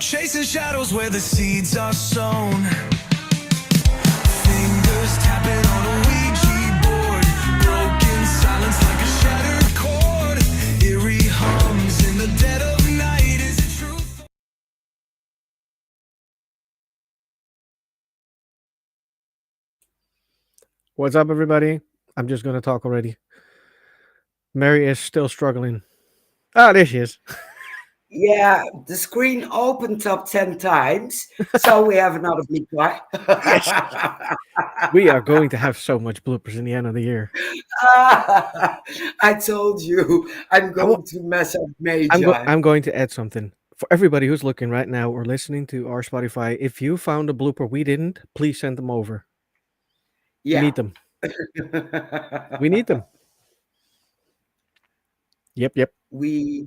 Chasing shadows where the seeds are sown. Fingers tapping on a Ouija board. Broken silence like a shattered chord. Eerie hums in the dead of night. Is it truth? What's up, everybody? I'm just gonna talk already. Mary is still struggling. Ah, there she is. Yeah, the screen opened up 10 times, so we have another big try. Yes, we are going to have so much bloopers in the end of the year. I told you I'm I will, going to mess up major. I'm going to add something for everybody who's looking right now or listening to our Spotify. If you found a blooper we didn't, please send them over. We Yeah. need them. We need them. Yep, yep. We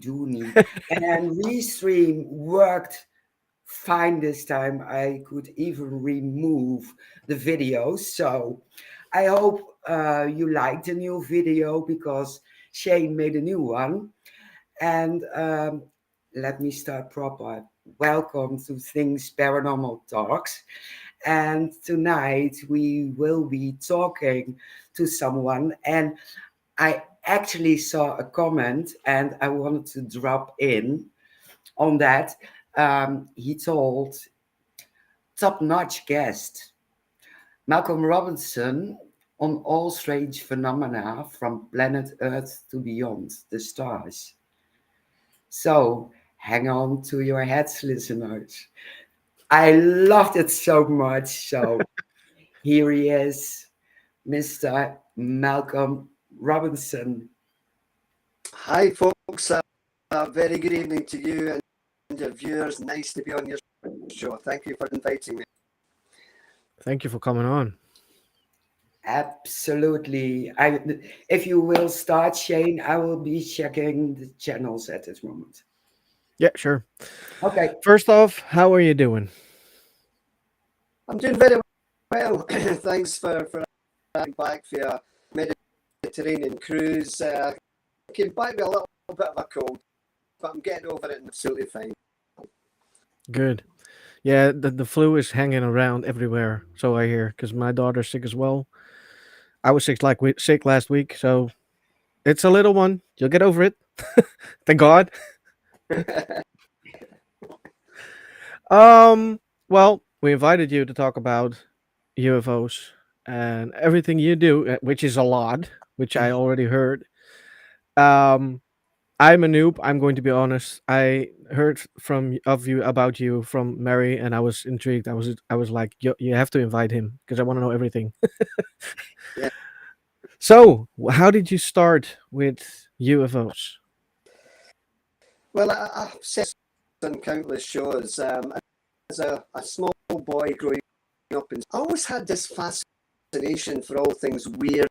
do need. And Restream worked fine this time. I could even remove the video. So I hope you liked the new video because Shane made a new one. And let me start proper. Welcome to Things Paranormal Talks. And tonight we will be talking to someone. And I actually saw a comment and I wanted to drop in on that. He told top notch guest Malcolm Robinson on all strange phenomena from planet Earth to beyond the stars. So hang on to your heads, listeners. I loved it so much. So here he is, Mr. Malcolm Robinson. Hi, folks. Very good evening to you and your viewers. Nice to be on your show. Thank you for inviting me. Thank you for coming on. Absolutely. If you will start, Shane, I will be checking the channels at this moment. Yeah, sure. Okay. First off, how are you doing? I'm doing very well. Thanks for coming back for a Mediterranean cruise. Came back with a little bit of a cold, but I'm getting over it and absolutely fine. Good. Yeah, the flu is hanging around everywhere, so I hear, because my daughter's sick as well. I was sick last week, so it's a little one. You'll get over it. Thank God. Well, we invited you to talk about UFOs and everything you do, which is a lot, which I already heard. Um, I'm a noob. I'm going to be honest. I heard about you from Mary, and I was intrigued. I was like, you have to invite him because I want to know everything. Yeah. So, how did you start with UFOs? Well, I've said on countless shows. As a small boy growing up, and I always had this fascination for all things weird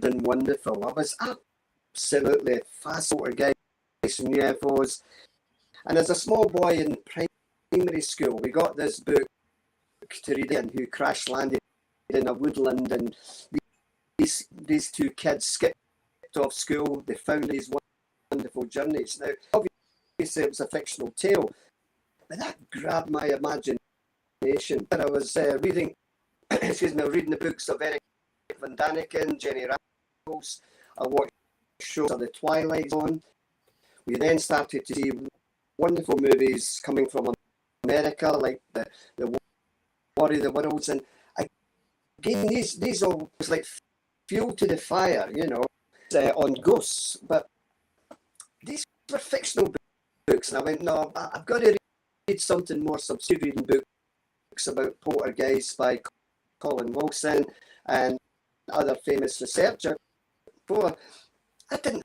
and wonderful. I was absolutely fascinated with UFOs. And as a small boy in primary school, we got this book to read in who crash landed in a woodland, and these two kids skipped off school. They found these wonderful journeys. Now, obviously, it was a fictional tale, but that grabbed my imagination. And I was reading, reading the books of Eric Van Daniken, Jenny Raffles. I watched shows of the Twilight Zone. We then started to see wonderful movies coming from America, like the War of the Worlds, and again these all was like fuel to the fire, on ghosts. But these were fictional books, and I went, no, I've got to read something more. So I'm reading books about poltergeists by Colin Wilson and other famous researchers. But I didn't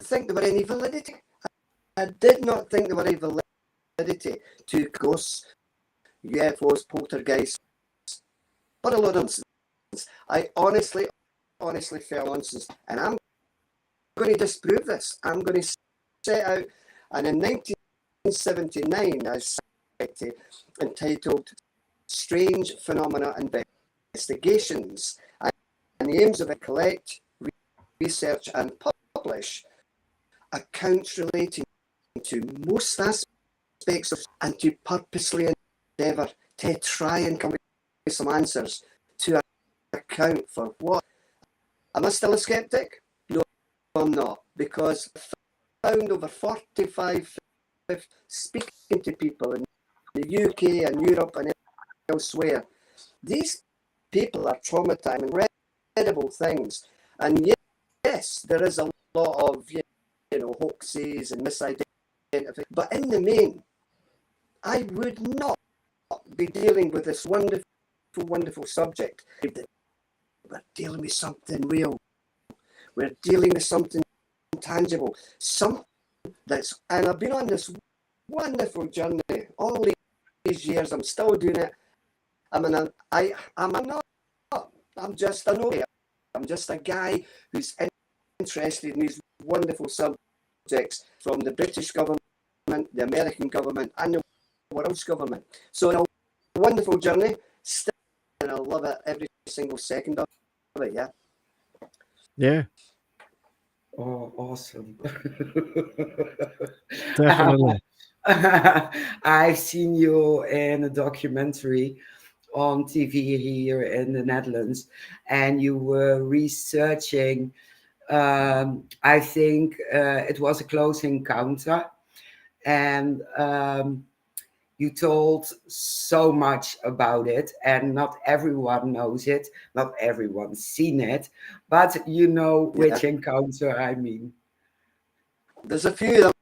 think there were any validity. I did not think there were any validity to ghosts, UFOs, poltergeists, but a lot of nonsense. I honestly felt nonsense, and I'm going to disprove this. I'm going to set out, and in 1979, I started entitled "Strange Phenomena Investigations," and the aims of it collect, research, and publish accounts relating to most aspects aspects of, and to purposely endeavour to try and come up with some answers to account for what. Am I still a skeptic? No, I'm not, because I found over 45, 50, speaking to people in the UK and Europe and elsewhere, these people are traumatizing incredible things. And yes, there is a lot of hoaxes and misidentification, but in the main, I would not be dealing with this wonderful, wonderful subject. We're dealing with something real. We're dealing with something tangible, something that's, and I've been on this wonderful journey all these years. I'm still doing it. I'm just a nobody. I'm just a guy who's interested in these wonderful subjects from the British government, the American government, and the world's government. So in a wonderful journey, still, and I love it every single second of it. Yeah. Yeah, Oh, awesome. definitely. I've seen you in a documentary on TV here in the Netherlands, and you were researching, I think it was a close encounter, and you told so much about it, and not everyone knows it, not everyone's seen it, but you know which encounter I mean. There's a few of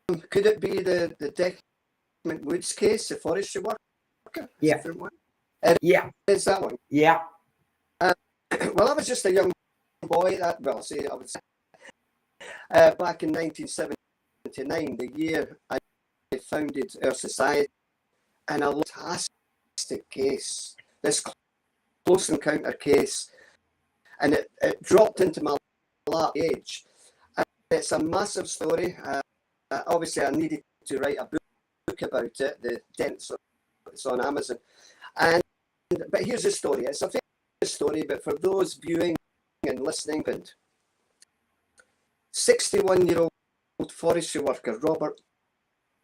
them. Could it be the Declan Woods case, the forestry worker? Yeah. Yeah. Is that one? Yeah. Well, I was just a young boy. I was back in 1979, the year I founded our society, and a fantastic case, this close encounter case, and it dropped into my lap age. And it's a massive story. Obviously, I needed to write a book about it. The dents, it's on Amazon, but here's the story. It's a famous story, but for those viewing and listening, 61-year-old forestry worker Robert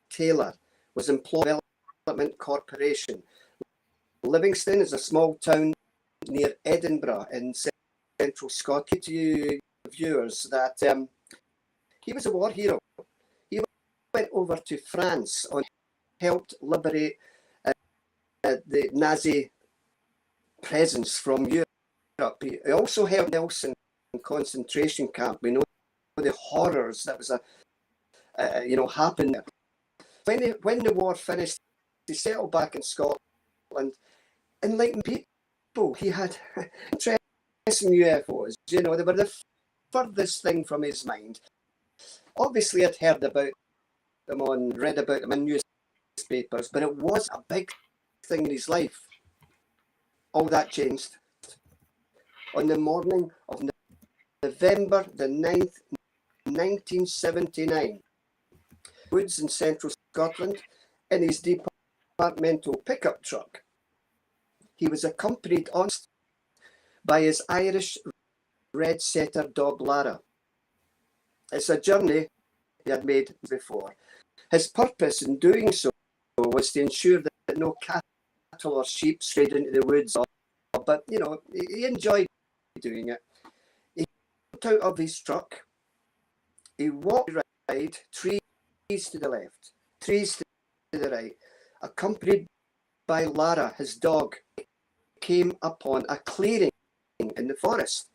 Taylor was employed by Development Corporation. Livingston is a small town near Edinburgh in central Scotland. To you viewers, that he was a war hero. He went over to France and helped liberate the Nazi presence from Europe. He also helped Nelson concentration camp. We know the horrors that was happened there. When the war finished, he settled back in Scotland, enlightened people. He had interest in UFOs. They were the furthest thing from his mind. Obviously, I'd read about them in newspapers, but it was a big thing in his life. All that changed on the morning of November the 9th, 1979. Woods in central Scotland in his departmental pickup truck. He was accompanied on by his Irish red setter dog Lara. It's a journey he had made before. His purpose in doing so was to ensure that no cattle or sheep strayed into the woods, but he enjoyed doing it. He got out of his truck, he walked right, trees to the left, trees to the right, accompanied by Lara, his dog. Came upon a clearing in the forest.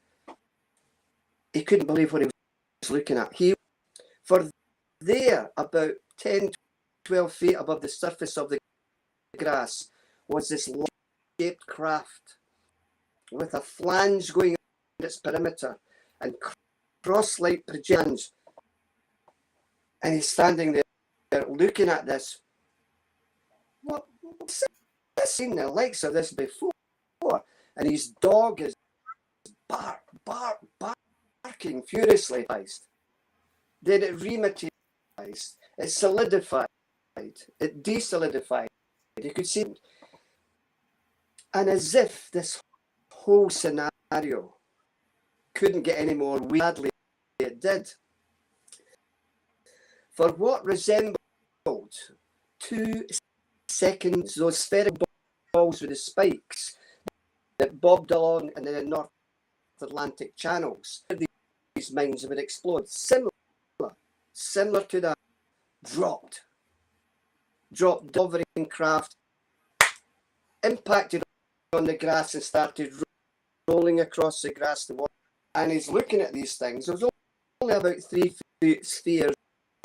He couldn't believe what he was looking at. For there, about 10, 12 feet above the surface of the grass, was this shaped craft with a flange going around its perimeter and cross-like projections. And he's standing there looking at this. What's this? Seen the likes of this before? And his dog is barking furiously. Then it rematerialized, it solidified, it desolidified. You could see, and as if this whole scenario couldn't get any more weirdly, it did. For what resembled 2 seconds, those spherical balls with the spikes that bobbed along in the North Atlantic channels. These mines would explode. Similar to that. Dropped hovering craft, impacted on the grass and started rolling across the grass. And he's looking at these things. There was only about 3 spheres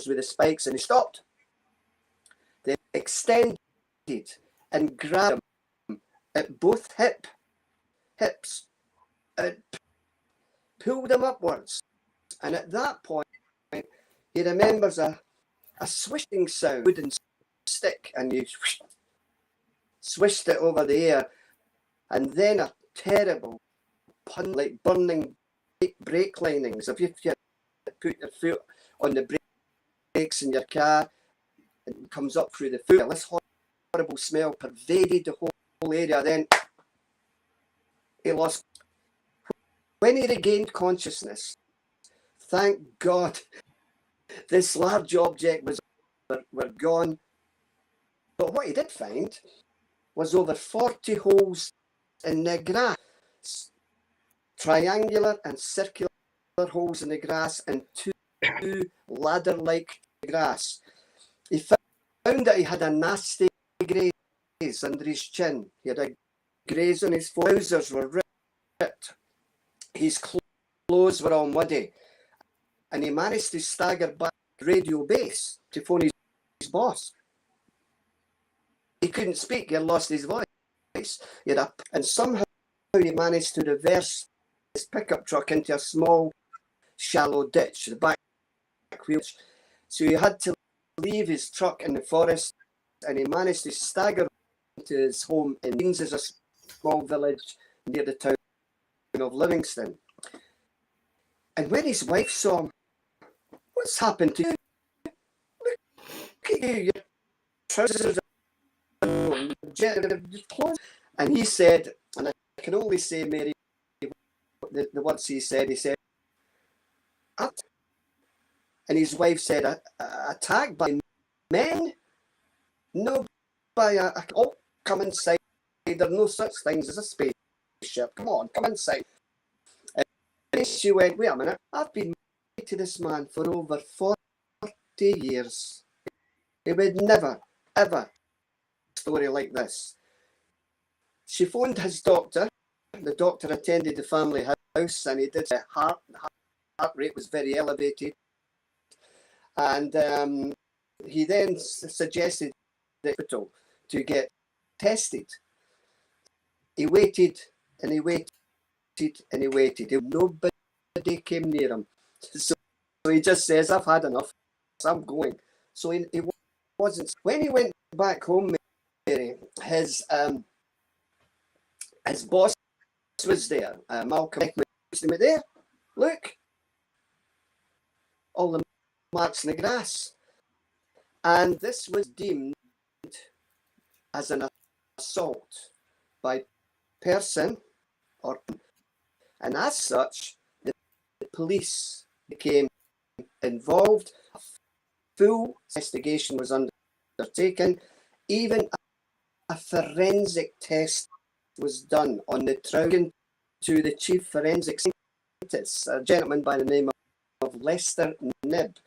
with the spikes, and he stopped. They extended and grabbed him at both hips and pulled him upwards. And at that point, he remembers a swishing sound, wooden stick, and you swished it over the air, and then a terrible pun, like burning brake linings. If you put your foot on the brakes in your car, it comes up through the foot. This horrible smell pervaded the whole area. Then he lost. When he regained consciousness, thank God, this large object were gone. But what he did find was over 40 holes in the grass, triangular and circular holes in the grass, and 2 ladder-like grass. He found that he had a nasty graze under his chin. He had a graze on his trousers were ripped. His clothes were all muddy. And he managed to stagger back to radio base to phone his boss. He couldn't speak. He had lost his voice. And somehow he managed to reverse his pickup truck into a small, shallow ditch, the back wheel. So he had to leave his truck in the forest, and he managed to stagger to his home in Deans, a small village near the town of Livingston. And when his wife saw him, "What's happened to you? Look at you, your trousers are your clothes." And he said, and I can only say, Mary, the words he said, and his wife said, "Attacked by men? No, by oh, come inside. There are no such things as a spaceship. Come on, come inside." And she went, "Wait a minute, I've been married to this man for over 40 years. He would never, ever a story like this." She phoned his doctor. The doctor attended the family house, and he did a heart rate was very elevated. And he then suggested the hospital to get tested. He waited and he waited and he waited. Nobody came near him. So he just says, "I've had enough. I'm going." So he wasn't. When he went back home, Mary, his boss was there. Malcolm was there. "Look, all the marks in the grass." And this was deemed as an assault by person, and as such, the police became involved. A full investigation was undertaken. Even a forensic test was done on the trout to the chief forensic scientist, a gentleman by the name of Lester Knibb,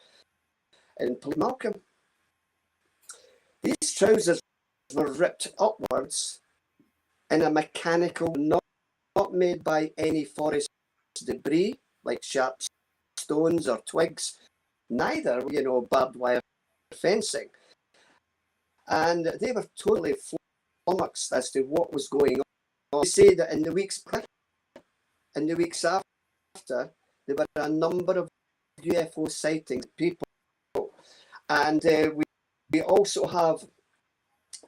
and Malcolm. These trousers were ripped upwards in a mechanical, not made by any forest debris like sharp stones or twigs, neither, barbed wire fencing. And they were totally flummoxed as to what was going on. They say that in the weeks after, there were a number of UFO sightings, people. And we also have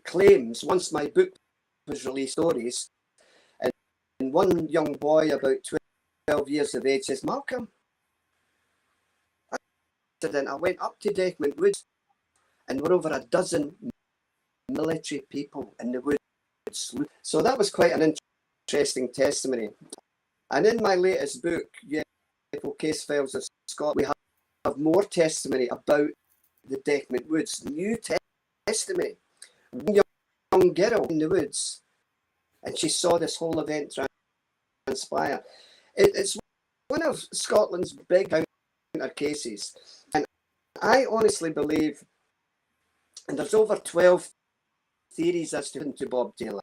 claims, once my book was released, stories, and one young boy about 12 years of age says, "Malcolm, I went up to Deckman Woods and there were over a dozen military people in the woods." So that was quite an interesting testimony. And in my latest book, UFO Case Files of Scotland, we have more testimony about the Deckman Woods, new testimony. One young girl in the woods, and she saw this whole event transpire. It's one of Scotland's big encounter cases, and I honestly believe, and there's over 12 theories as to Bob Taylor,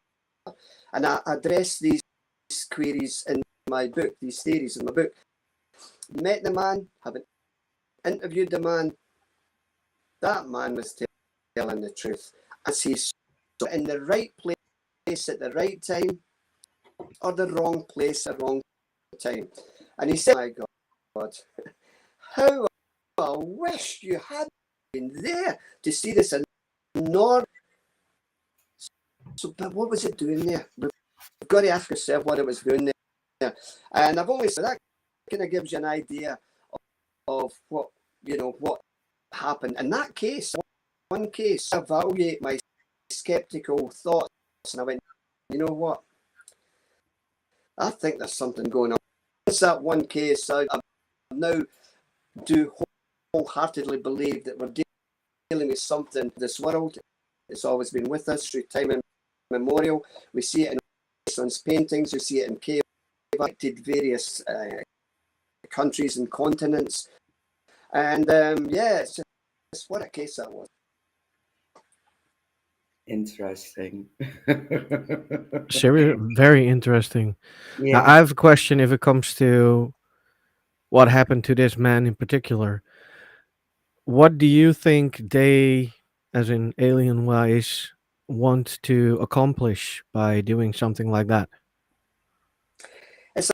and I address these queries in my book, these theories in my book. Met the man, haven't interviewed the man. That man was telling the truth, as he's in the right place at the right time, or the wrong place at the wrong time. And he said, "My God, how I wish you had been there to see this enormous." So, but what was it doing there? We've got to ask ourselves what it was doing there. And I've only said that kind of gives you an idea of what happened in that case. One case, I evaluate my skeptical thoughts, and I went, you know what? I think there's something going on. It's that one case. I now do wholeheartedly believe that we're dealing with something. This world, it's always been with us through time immemorial. We see it in Iceland's paintings. We see it in cave acted various countries and continents. And it's what a case that was. Interesting. Very interesting. Now, Yeah. I have a question if it comes to what happened to this man in particular. What do you think they, as in alien wise, want to accomplish by doing something like that? It's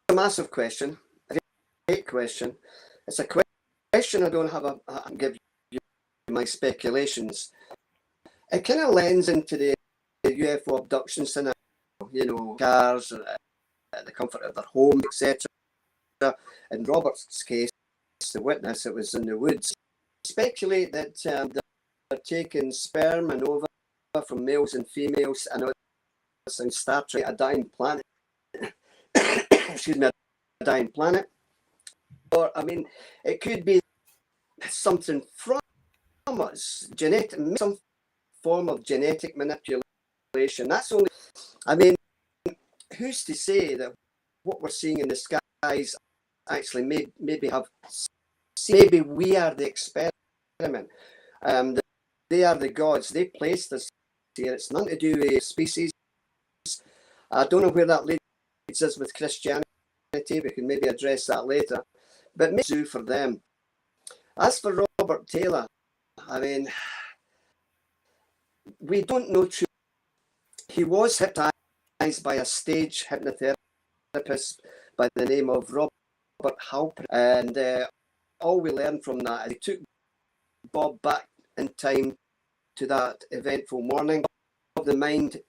a massive question, a great question. It's a question I don't have I give you my speculations. It kind of lends into the UFO abduction scenario, cars, the comfort of their home, etc. In Robert's case, the witness, it was in the woods. Speculate that they're taking sperm and ova from males and females. I know it sounds Star Trek, a dying planet. Excuse me, a dying planet. Or, it could be something from us, some form of genetic manipulation. That's only, who's to say that what we're seeing in the skies actually maybe we are the experiment. They are the gods. They placed us here. It's nothing to do with species. I don't know where that leads us with Christianity. We can maybe address that later. But maybe do for them. As for Robert Taylor, we don't know true. He was hypnotized by a stage hypnotherapist by the name of Robert Halper, and all we learned from that is he took Bob back in time to that eventful morning. The mind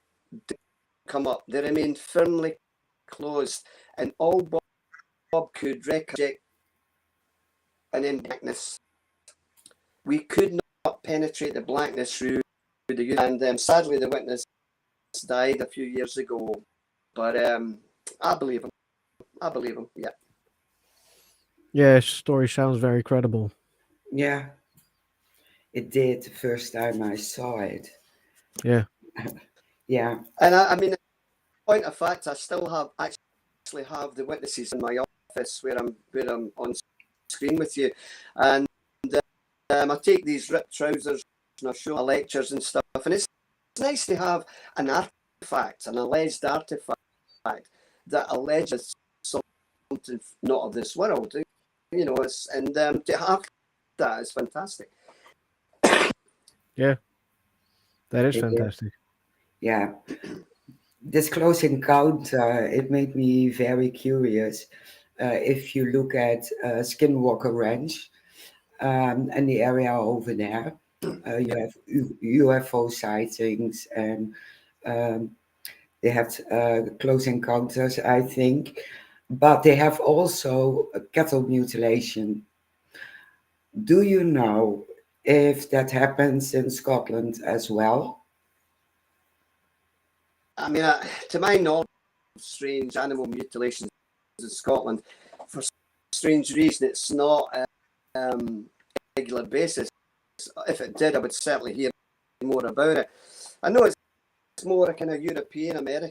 didn't come up. They remained firmly closed, and all Bob could recollect in blackness. We could not penetrate the blackness through the, and sadly the witness died a few years ago. But I believe him. Yeah. Yeah, his story sounds very credible. Yeah. It did the first time I saw it. Yeah. Yeah. And point of fact, I still actually have the witnesses in my office where I'm on screen with you, and I take these ripped trousers and I show my lectures and stuff, and it's nice to have an artifact, an alleged artifact that alleges something not of this world. To have that is fantastic. Yeah. That is fantastic. Yeah. This close encounter, it made me very curious. If you look at Skinwalker Ranch and the area over there, you have UFO sightings, and they have close encounters, I think, but they have also cattle mutilation. Do you know if that happens in Scotland as well? To my knowledge, strange animal mutilations in Scotland, for strange reason, it's not a regular basis. If it did, I would certainly hear more about it. I know it's more a kind of European American,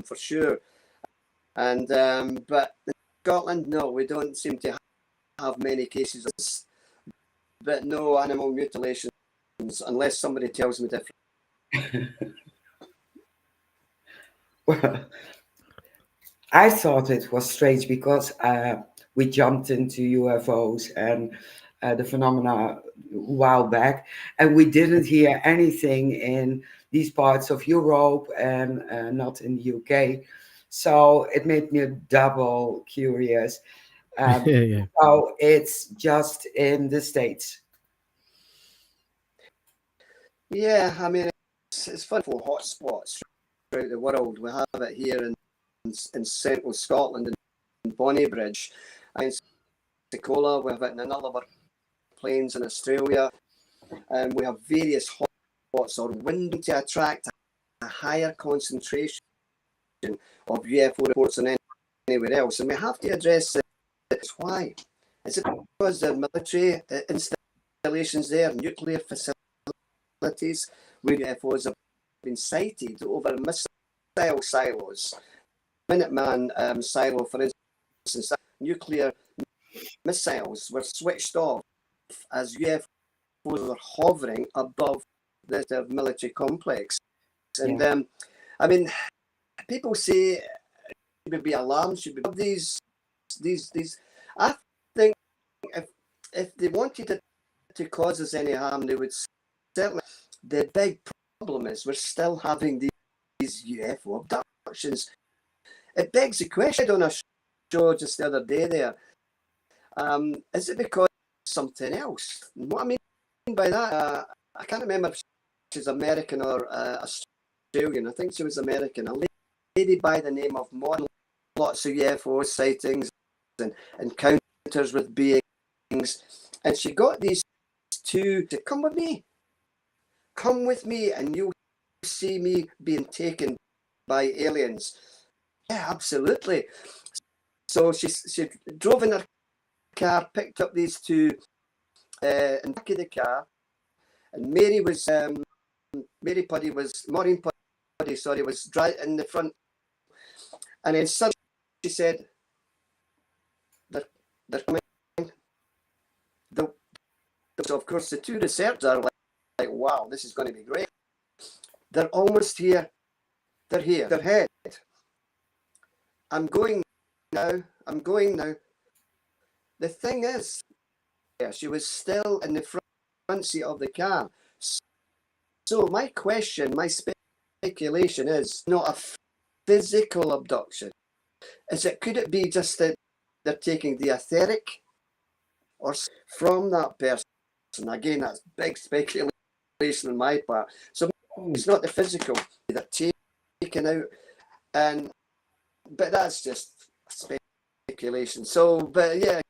for sure. And but in Scotland, no, we don't seem to have many cases of this, but no animal mutilations, unless somebody tells me different. Well, I thought it was strange because we jumped into UFOs and the phenomena a while back, and we didn't hear anything in these parts of Europe and not in the UK. So it made me double curious. Um, Yeah. so it's just in the States. Yeah, I mean, it's fun for hotspots throughout the world. We have it here in central Scotland, in Bonnybridge, and Pensacola. We have it in another of our plains in Australia, and we have various hotspots or window to attract a higher concentration of UFO reports than anywhere else. And we have to address this. Why? Is it because the military installations there, nuclear facilities, where UFOs have been sighted over missile silos? Minuteman silo, for instance, nuclear missiles were switched off as UFOs were hovering above the military complex. And Yeah. I mean, people say should be alarmed, should be these. I think if they wanted it to cause us any harm, they would certainly. The big problem is we're still having these UFO abductions. It begs the question on a show just the other day there. Is it because something else? And what I mean by that, I can't remember if she's American or Australian. I think she was American. A lady by the name of Mon, lots of UFO sightings and encounters with beings. And she got these two to come with me. Come with me and you'll see me being taken by aliens. Yeah, absolutely. So she drove in her car, picked up these two in the back of the car, and Maureen Puddy was right in the front. And then suddenly she said, they're coming. So of course the two researchers are like, wow, this is going to be great. They're almost here. They're here. They're ahead. I'm going now. The thing is, yeah, she was still in the front seat of the car. So my question, my speculation is not a physical abduction. Could it be just that they're taking the etheric or from that person? Again, that's big speculation on my part. So it's not the physical they're taken out, but that's just speculation. So, but yeah,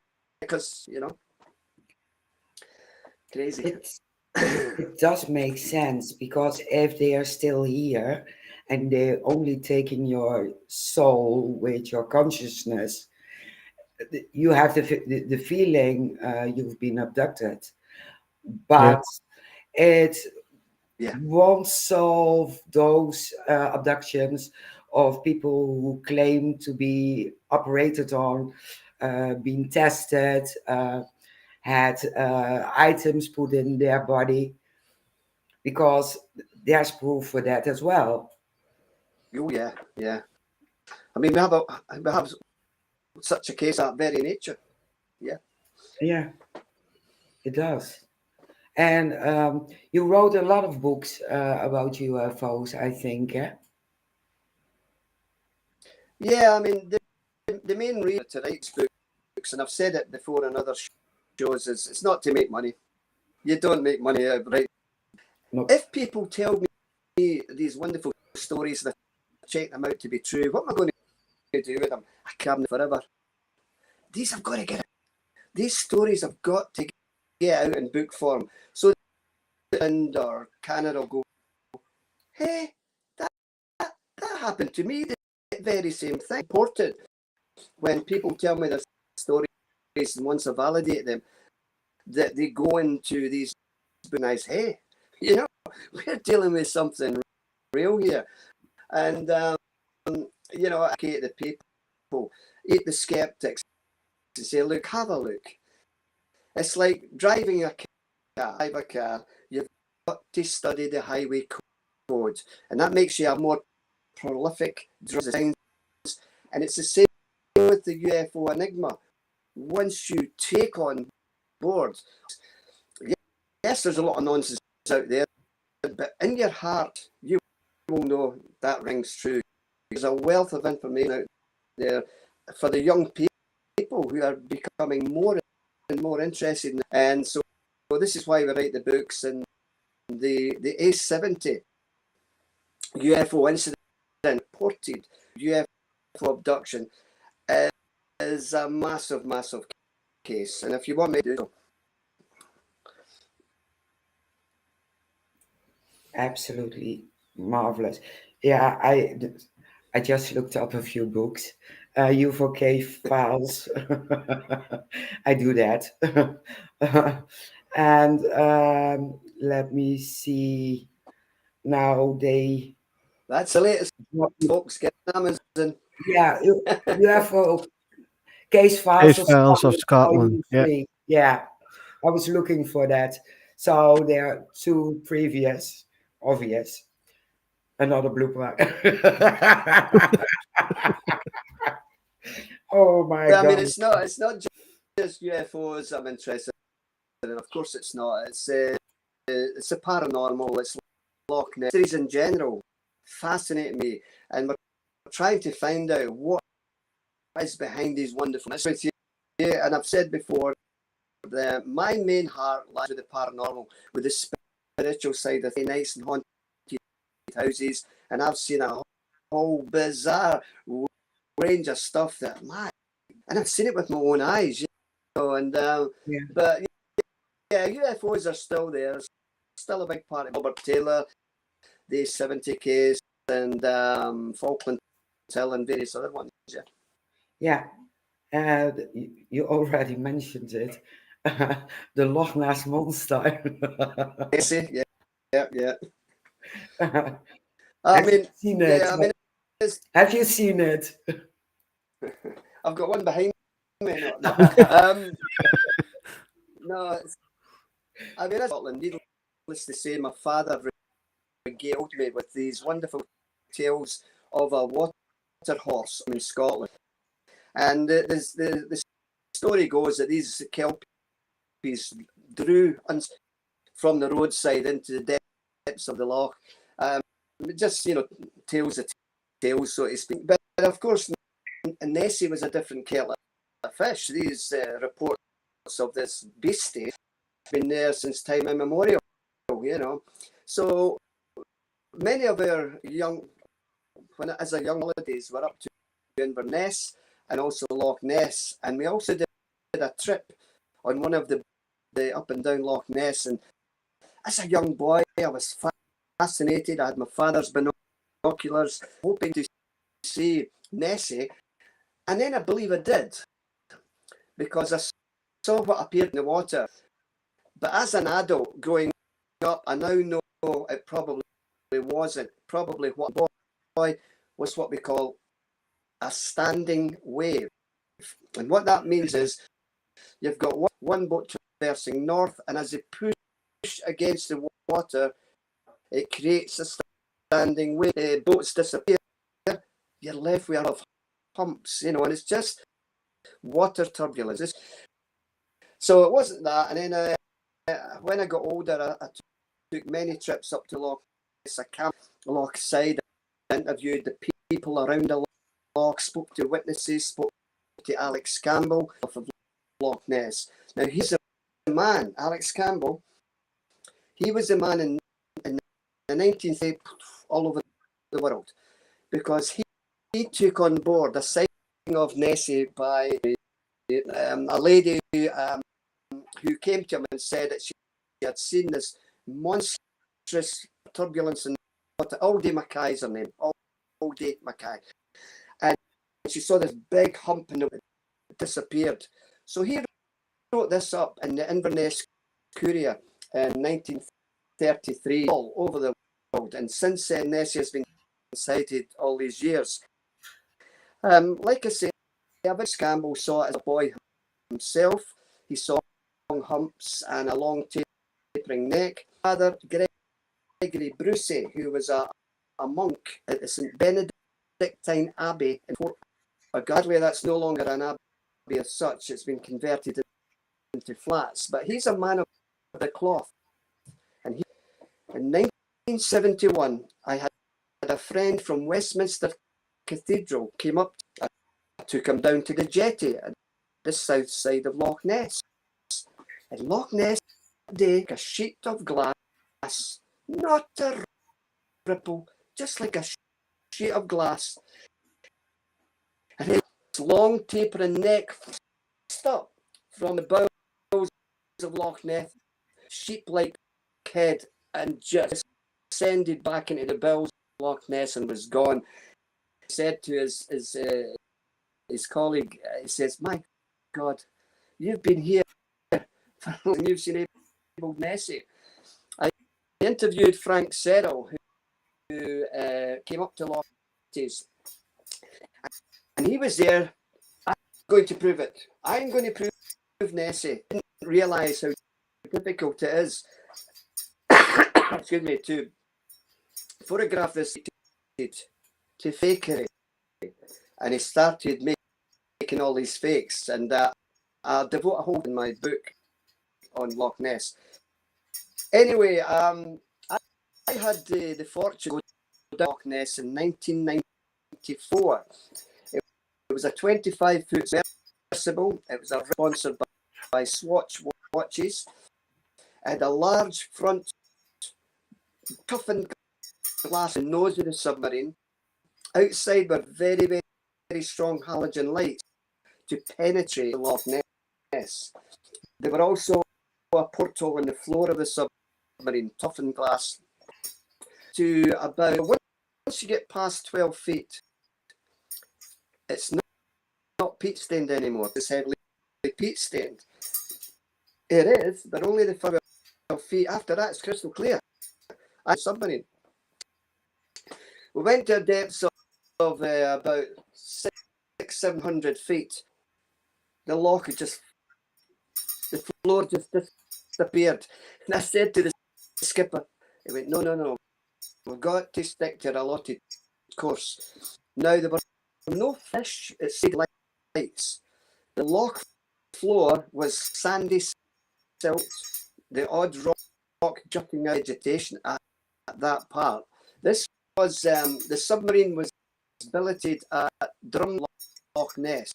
because crazy. It does make sense because if they are still here and they're only taking your soul with your consciousness, you have the feeling you've been abducted, but it won't solve those abductions of people who claim to be operated on, being tested, had items put in their body, because there's proof for that as well. Oh yeah. I mean, we have such a case of that very nature. Yeah, it does. And you wrote a lot of books about UFOs, I think. Yeah, I mean, the main reason to write books, and I've said it before in other shows, is it's not to make money. You don't make money out of writing. No. If people tell me these wonderful stories and I check them out to be true, what am I going to do with them? I keep them forever. These stories have got to get out in book form. So England or Canada will go, hey, that happened to me. The very same thing. Important when people tell me their stories, and once I validate them, that they go into these nice, hey, we're dealing with something real here. And, you know, I educate the people, eat the skeptics, and say, look, have a look. It's like driving a car. You've got to study the highway code, and that makes you a more prolific driver. And it's the same with the UFO enigma. Once you take on board, yes, there's a lot of nonsense out there, but in your heart, you will know that rings true. There's a wealth of information out there for the young people who are becoming more and more interested. And so this is why we write the books. And the A70 UFO incident, reported UFO abduction, is a massive, massive case. And if you want me to do so. Absolutely marvelous. Yeah, I just looked up a few books. UFO Cave Files. I do that. And let me see. Now they, That's the latest, folks. Get Amazon. yeah, UFO Case Files Case of Files of Scotland, Scotland. Volume Yeah. 3. Yeah, I was looking for that. So there are two previous, obvious. Another blooper. Oh my I mean, God. it's not just UFOs I'm interested in. Of course, it's not. It's the paranormal. It's Loch Ness. Series in general fascinate me, and we're trying to find out what is behind these wonderful mysteries. Yeah, and I've said before that my main heart lies with the paranormal, with the spiritual side of the nights and haunted houses, and I've seen a whole bizarre range of stuff that, man, and I've seen it with my own eyes, you know. And Yeah. but yeah, UFOs are still there. Still a big part of Robert Taylor, the 70 case, and Falkland Hill, and various other ones. Yeah. Yeah. And you already mentioned it. The Loch Ness Monster. Yeah, yeah, yeah. I Have you mean, seen it? yeah, I mean, Have you seen it? I've got one behind me. No, no. I mean, in Scotland, needless to say, my father regaled me with these wonderful tales of a water horse in Scotland. And the story goes that these kelpies drew from the roadside into the depths of the loch. Just, you know, tales of tales, so to speak. But of course, Nessie was a different kettle of fish. These reports of this beastie have been there since time immemorial, you know. So many of our as a young holidays, were up to Inverness and also Loch Ness, and we also did a trip on one of the up and down Loch Ness. And as a young boy, I was fascinated. I had my father's binoculars, hoping to see Nessie, and then I believe I did, because I saw what appeared in the water. But as an adult growing up, I now know it probably wasn't. Probably what boy was what we call a standing wave. And what that means is you've got one boat traversing north, and as they push against the water, it creates a standing wave. Boats disappear, you're left with a lot of humps, you know, and it's just water turbulence. So it wasn't that. And then when I got older, I took many trips up to Loch Ness. I camped alongside, interviewed the people around the loch, spoke to witnesses, spoke to Alex Campbell of Loch Ness. Now, he's the man, Alex Campbell. He was the man in the 19th century all over the world, because he took on board a sighting of Nessie by a lady who came to him and said that she had seen this monstrous turbulence in water. Aldi Mackay is her name, Aldi Mackay. And she saw this big hump and it disappeared. So he wrote this up in the Inverness Courier in 1930. 33 all over the world. And since then, Nessie has been sighted all these years. Like I say, Vince Campbell saw it as a boy himself. He saw long humps and a long tapering neck. Father Gregory Brucey, who was a monk at the St. Benedictine Abbey in Fort. Sadly, that's no longer an abbey as such. It's been converted into flats. But he's a man of the cloth. And in 1971, I had a friend from Westminster Cathedral came up. I took him down to the jetty at the south side of Loch Ness. And Loch Ness day, a sheet of glass, not a ripple, just like a sheet of glass. And his long tapering neck stuck from the bowels of Loch Ness, sheep-like head, and just descended back into the bowels of Loch Ness and was gone. He said to his colleague, he says, "My God, you've been here and you've seen old Nessie." I interviewed Frank Serrell, who came up to Loch Ness, and he was there. I'm going to prove it. I'm going to prove Nessie. I didn't realise how difficult it is excuse me, to photograph this, to fake it. And he started making all these fakes, and I devote a whole in my book on Loch Ness. Anyway, I had the fortune to go to Loch Ness in 1994. It was a 25-foot submersible. It was sponsored by Swatch watches. It had a large front toughened glass and nose of the submarine. Outside were very, very, very strong halogen lights to penetrate the Loch Ness. There were also a porthole in the floor of the submarine, toughened glass, to about, once you get past 12 feet, it's not peat stained anymore. It's heavily peat stained. It is, but only the 12 feet. After that, it's crystal clear. And submarine. We went to a depth of about 600-700 feet. The loch had the floor just disappeared. And I said to the skipper, he went, no, we've got to stick to our allotted course. Now, there were no fish at sea lights. The loch floor was sandy silt, the odd rock jutting out vegetation at that part. This was, the submarine was billeted at Drumloch Ness,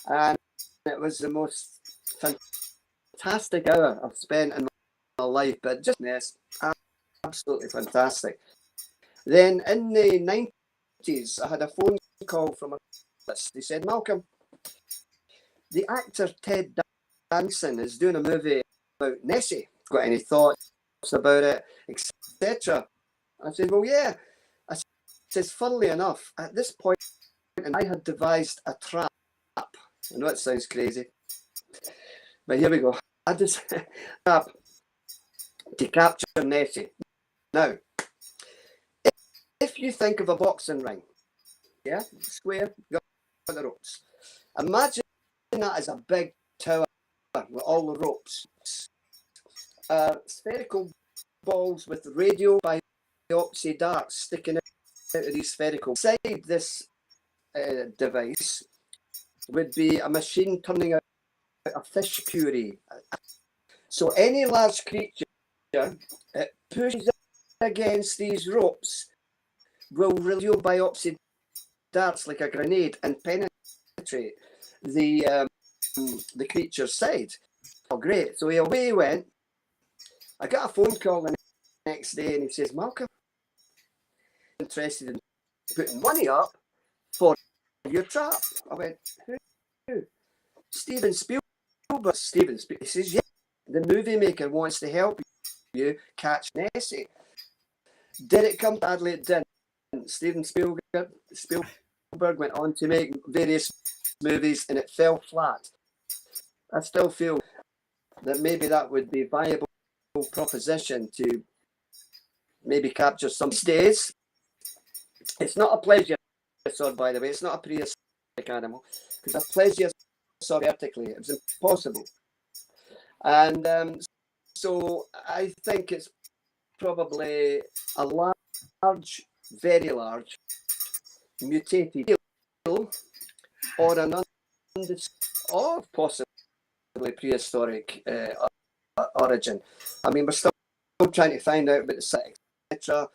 and it was the most fantastic hour I've spent in my life, but just Ness, absolutely fantastic. Then in the 90s, I had a phone call from a journalist. He said, "Malcolm, the actor Ted Danson is doing a movie about Nessie. Got any thoughts about it, etc.?" I said, "Well, yeah." I says, "Funnily enough, at this point, I had devised a trap." I know it sounds crazy, but here we go. I just trap to capture Nessie. Now, if you think of a boxing ring, yeah, square, got the ropes. Imagine that as a big tower with all the ropes. Spherical balls with radio biopsy darts sticking out of these spherical. Inside this device would be a machine turning out a fish puree. So any large creature it pushes against these ropes will radio biopsy darts like a grenade and penetrate the creature's side. Oh, great. So away he went. I got a phone call the next day and he says, "Malcolm, interested in putting money up for your trap?" I went, "Who?" "Steven Spielberg." He says, "Yeah, the movie maker wants to help you catch Nessie." Did it come? Sadly, it didn't. Steven Spielberg went on to make various movies and it fell flat. I still feel that maybe that would be a viable proposition to maybe capture some these days. It's not a plesiosaur, by the way. It's not a prehistoric animal, because a plesiosaur vertically, it was impossible. And so I think it's probably a large, very large, mutated eel, or an or possibly prehistoric origin. I mean, we're still trying to find out about the site, etc.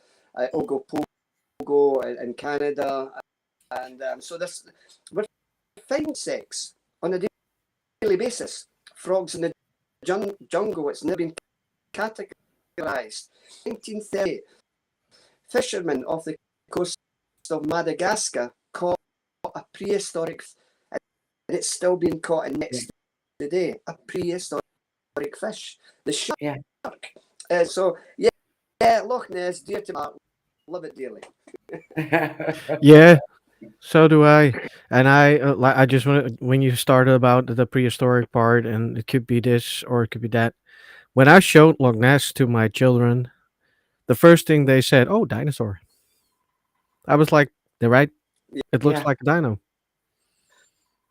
Ogopogo in Canada, and so this we're finding insects on a daily basis. Frogs in the jungle. It's never been categorized. 1930, fishermen off the coast of Madagascar caught a prehistoric, and it's still being caught in next today. A prehistoric fish, the shark. Yeah. So yeah, Loch Ness, dear to my heart, love it dearly. Yeah, so do I. And I just want when you started about the prehistoric part, and it could be this or it could be that. When I showed Loch Ness to my children, the first thing they said, "Oh, dinosaur." I was like, "They're right. It looks Yeah, like a dino."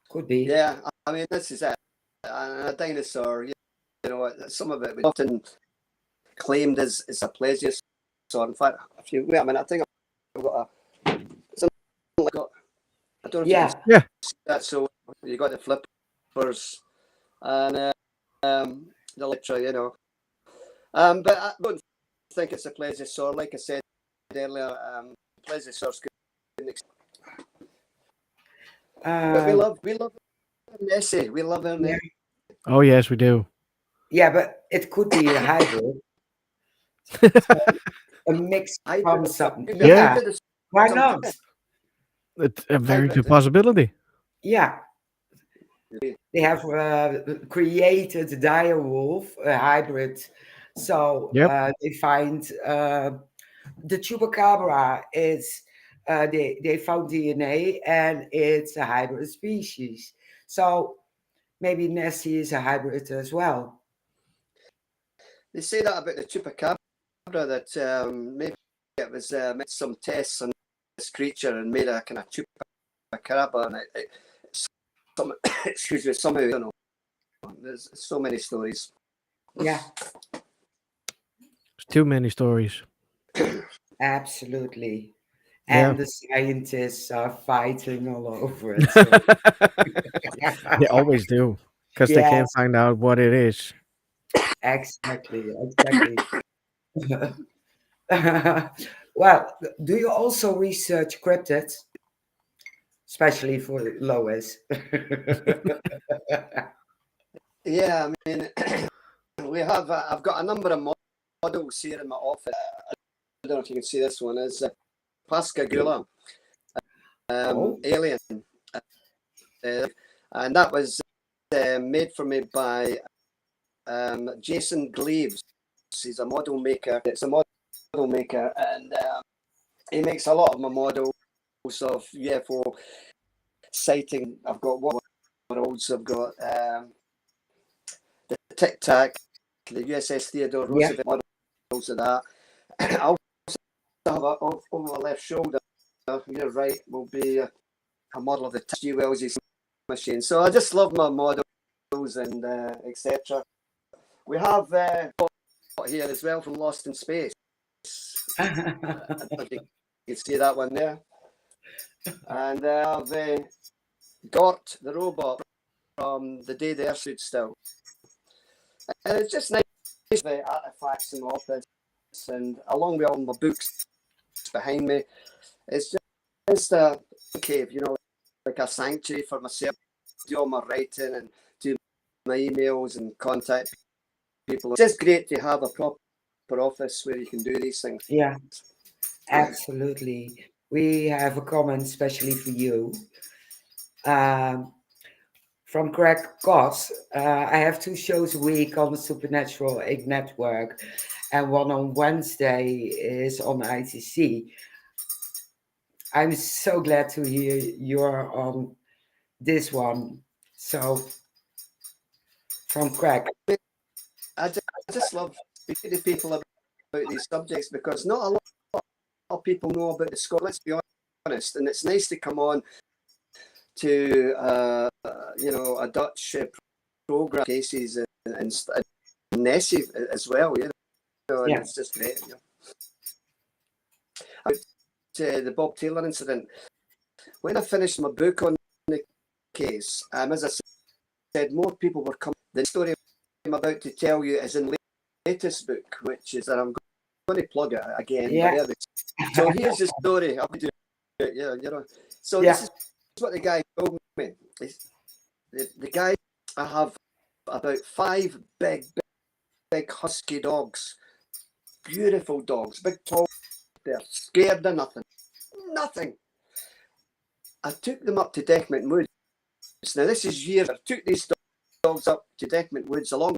could be. Yeah, I mean, this is it. And a dinosaur, you know, some of it was often claimed as a plesiosaur. In fact, if you wait a minute, I think I've got something like I don't know if you Yeah, can Yeah. see that. So you got the flippers and the elytra, you know. But I don't think it's a plesiosaur. Like I said earlier, plesiosaurs couldn't. But we love Nessie. We love her. yeah, Oh yes, we do. yeah, but it could be a hybrid, a mix from Hybrid. something. Yeah. Yeah, Hybrid is why something. not? It's a very good Hybrid. possibility. Yeah, they have created dire wolf, a hybrid. So Yep. they find the chupacabra is they found DNA and it's a hybrid species. So maybe Nessie is a hybrid as well. They say that about the chupacabra, that maybe it was made some tests on this creature and made a kind of chupacabra, and some, excuse me, somehow, I don't know. There's so many stories. Yeah, There's too many stories. absolutely. Yeah. And the scientists are fighting all over it. So. They always do because they can't Yes, find out what it is. exactly, exactly. Well, do you also research cryptids, especially for Lois? Yeah, I mean, we have. I've got a number of models here in my office. I don't know if you can see this one. Is Pascagoula Oh, alien, and that was made for me by Jason Gleaves. He's a model maker. It's a model maker, and he makes a lot of my models of UFO sighting. I've got worlds. I've got the Tic Tac, the USS Theodore yeah, Roosevelt models of that. I also have over my left shoulder. You're right. Will be a model of the G. Wells machine. So I just love my models and etc. We have here as well from Lost in Space. I don't know if you can see that one there. And I have Gort, the robot, from The Day the Earth Stood Still. And it's just nice, the artifacts in my office, and along with all my books behind me, it's just a cave, you know, like a sanctuary for myself, do all my writing and do my emails and contact people. It's just great to have a proper office where you can do these things. yeah, absolutely. We have a comment especially for you. From Greg Goss. I have 2 shows a week on the Supernatural 8 network, and one on Wednesday is on ITC. I'm so glad to hear you're on this one. So, from Craig. I just love speaking to people these subjects because not a lot of people know about the Scotland. Let's be honest, and it's nice to come on to a Dutch program cases and Nessie as well, and Yeah. it's just great. The Bob Taylor incident. When I finished my book on the case, as I said, more people were coming. The story I'm about to tell you is in the latest book, which is that I'm going to plug it again. Yeah. So here's the story. I'll do it. Yeah. So this is what the guy told me. The guy, I have about 5 big husky dogs, beautiful dogs, big tall. They're scared of nothing. I took them up to Deckmont Woods. Now this is years. I took these dogs up to Deckmont Woods along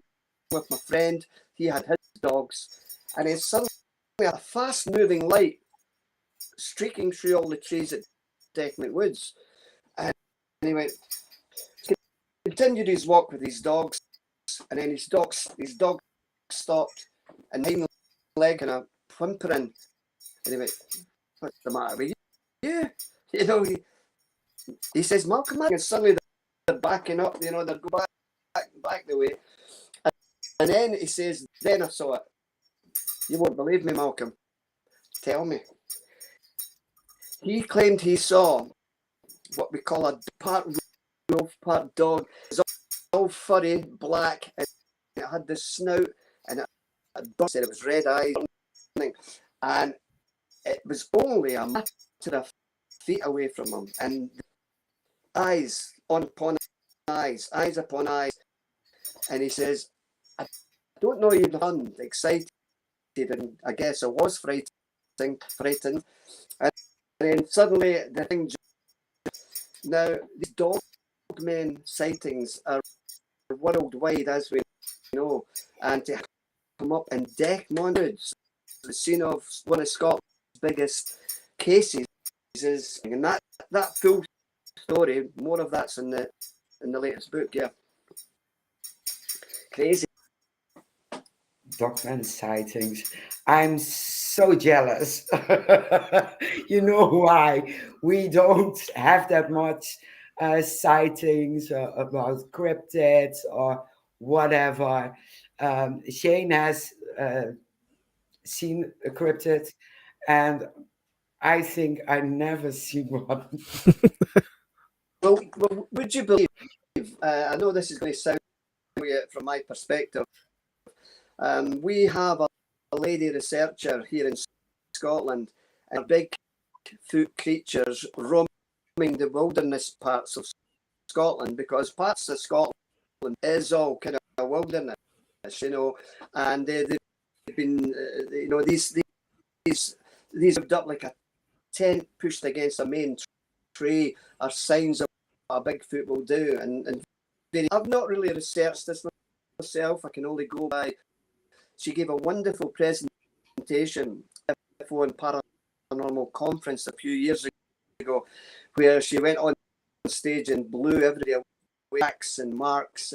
with my friend. He had his dogs, and then suddenly a fast-moving light streaking through all the trees at Deckmont Woods, and he went. Continued his walk with his dogs, and then his dog stopped, and hind leg and a whimpering, and he went, "What's the matter with you?" He says, "Malcolm," and suddenly they're backing up, they're going back the way, and then he says, "Then I saw it. You won't believe me, Malcolm. Tell me." He claimed he saw what we call a part wolf, part dog. It's all furry, black, and it had this snout, and it said it was red eyes, and it was only a matter of feet away from him, and eyes upon eyes upon eyes, and he says, "I don't know you'd done excited, and I guess I was frightened, and then suddenly the thing. Now these dog men sightings are worldwide, as we know, and to come up in Deckmont Woods, the scene of one of Scotland's biggest cases, and that full story, more of that's in the latest book. Yeah, crazy. Dogman sightings. I'm so jealous. You know why? We don't have that much sightings about cryptids or whatever. Shane has seen a cryptid, and I think I never seen one. Well, would you believe? I know this is going to sound weird from my perspective. We have a lady researcher here in Scotland, and big foot creatures roaming the wilderness parts of Scotland, because parts of Scotland is all kind of wilderness, and they've been, these moved up like a tent pushed against a main tree are signs of what a Bigfoot will do. And I've not really researched this myself. I can only go by. She gave a wonderful presentation for a Paranormal conference a few years ago, where she went on stage and blew everybody away, wax and marks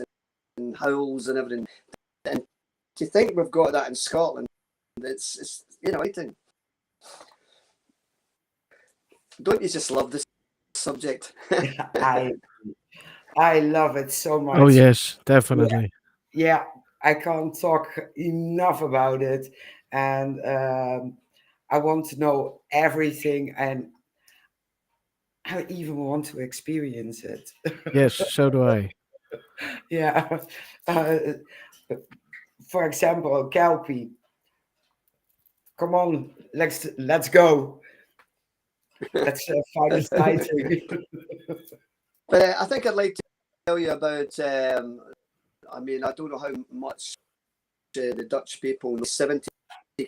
and howls and everything. And to think we've got that in Scotland, it's exciting. Don't you just love this subject? I love it so much. Oh yes, definitely. Yeah, I can't talk enough about it, and I want to know everything, and I even want to experience it. Yes, so do I. Yeah. Uh, for example, Kelpie. Come on, let's go. Let's find a sighting. But I think I'd like to tell you about. I mean, I don't know how much the Dutch people know. 70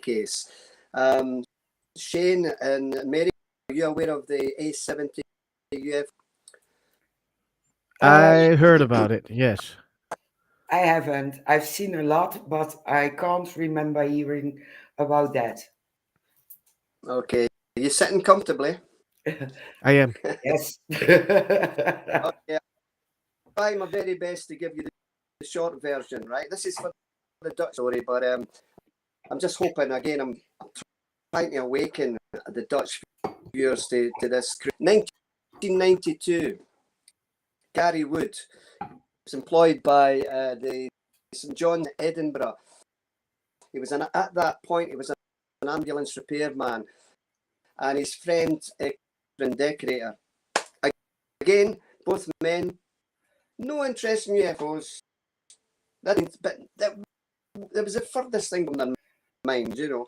case. Shane and Mary, are you aware of the A70 UFO? I heard about it. Yes. I haven't. I've seen a lot, but I can't remember hearing about that. Okay, you sitting comfortably? I am. Yes. Okay, I'll try my very best to give you the short version. Right, this is for the Dutch story, but I'm just hoping, again, I'm trying to awaken the Dutch viewers to this. 1992, Gary Wood was employed by the St John's Edinburgh. He was at that point, he was an ambulance repairman, and his friend, and decorator. Again, both men, no interest in UFOs. But that was the furthest thing from their mind, you know.